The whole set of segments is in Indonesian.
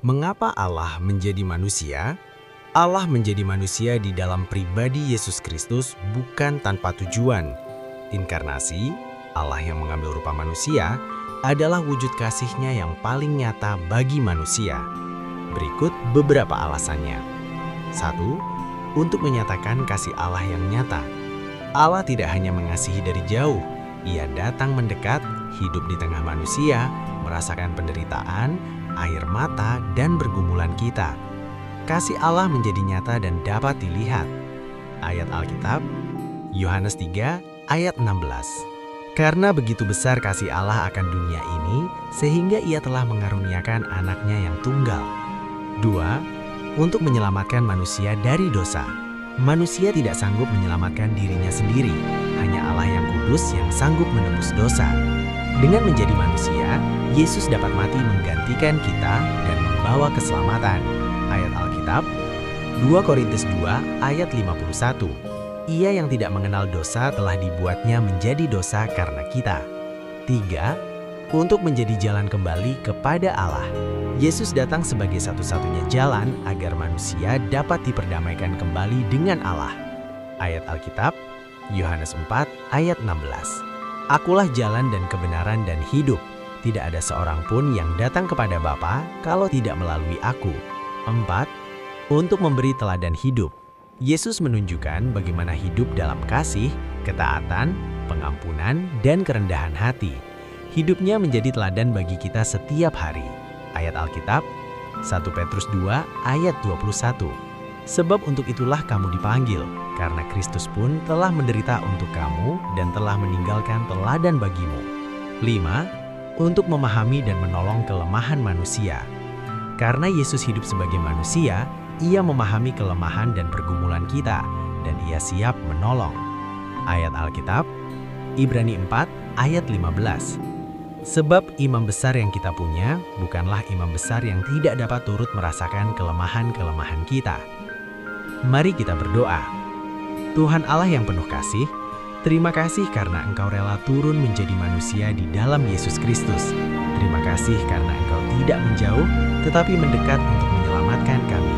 Mengapa Allah menjadi manusia? Allah menjadi manusia di dalam pribadi Yesus Kristus bukan tanpa tujuan. Inkarnasi, Allah yang mengambil rupa manusia, adalah wujud kasih-Nya yang paling nyata bagi manusia. Berikut beberapa alasannya. 1. Untuk menyatakan kasih Allah yang nyata. Allah tidak hanya mengasihi dari jauh, Ia datang mendekat, hidup di tengah manusia, merasakan penderitaan, air mata, dan pergumulan kita. Kasih Allah menjadi nyata dan dapat dilihat. Ayat Alkitab, Yohanes 3 ayat 16. Karena begitu besar kasih Allah akan dunia ini, sehingga Ia telah mengaruniakan anaknya yang tunggal. 2. Untuk menyelamatkan manusia dari dosa. Manusia tidak sanggup menyelamatkan dirinya sendiri, hanya Allah yang kudus yang sanggup menebus dosa. Dengan menjadi manusia, Yesus dapat mati menggantikan kita dan membawa keselamatan. Ayat Alkitab, 2 Korintus 2 ayat 51. Ia yang tidak mengenal dosa telah dibuatnya menjadi dosa karena kita. 3. Untuk menjadi jalan kembali kepada Allah. Yesus datang sebagai satu-satunya jalan agar manusia dapat diperdamaikan kembali dengan Allah. Ayat Alkitab, Yohanes 4 ayat 16. Akulah jalan dan kebenaran dan hidup. Tidak ada seorang pun yang datang kepada Bapa kalau tidak melalui Aku. 4. Untuk memberi teladan hidup. Yesus menunjukkan bagaimana hidup dalam kasih, ketaatan, pengampunan, dan kerendahan hati. Hidupnya menjadi teladan bagi kita setiap hari. Ayat Alkitab, 1 Petrus 2 ayat 21. Sebab untuk itulah kamu dipanggil, karena Kristus pun telah menderita untuk kamu dan telah meninggalkan teladan bagimu. 5. Untuk memahami dan menolong kelemahan manusia. Karena Yesus hidup sebagai manusia, Ia memahami kelemahan dan pergumulan kita, dan Ia siap menolong. Ayat Alkitab, Ibrani 4 ayat 15. Sebab imam besar yang kita punya bukanlah imam besar yang tidak dapat turut merasakan kelemahan-kelemahan kita. Mari kita berdoa. Tuhan Allah yang penuh kasih, terima kasih karena Engkau rela turun menjadi manusia di dalam Yesus Kristus. Terima kasih karena Engkau tidak menjauh, tetapi mendekat untuk menyelamatkan kami.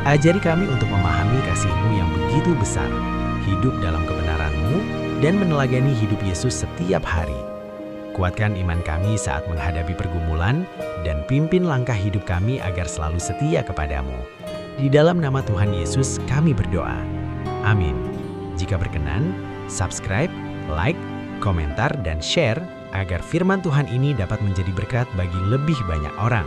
Ajari kami untuk memahami kasih-Mu yang begitu besar, hidup dalam kebenaran-Mu, dan meneladani hidup Yesus setiap hari. Kuatkan iman kami saat menghadapi pergumulan, dan pimpin langkah hidup kami agar selalu setia kepadamu. Di dalam nama Tuhan Yesus kami berdoa. Amin. Jika berkenan, subscribe, like, komentar, dan share agar firman Tuhan ini dapat menjadi berkat bagi lebih banyak orang.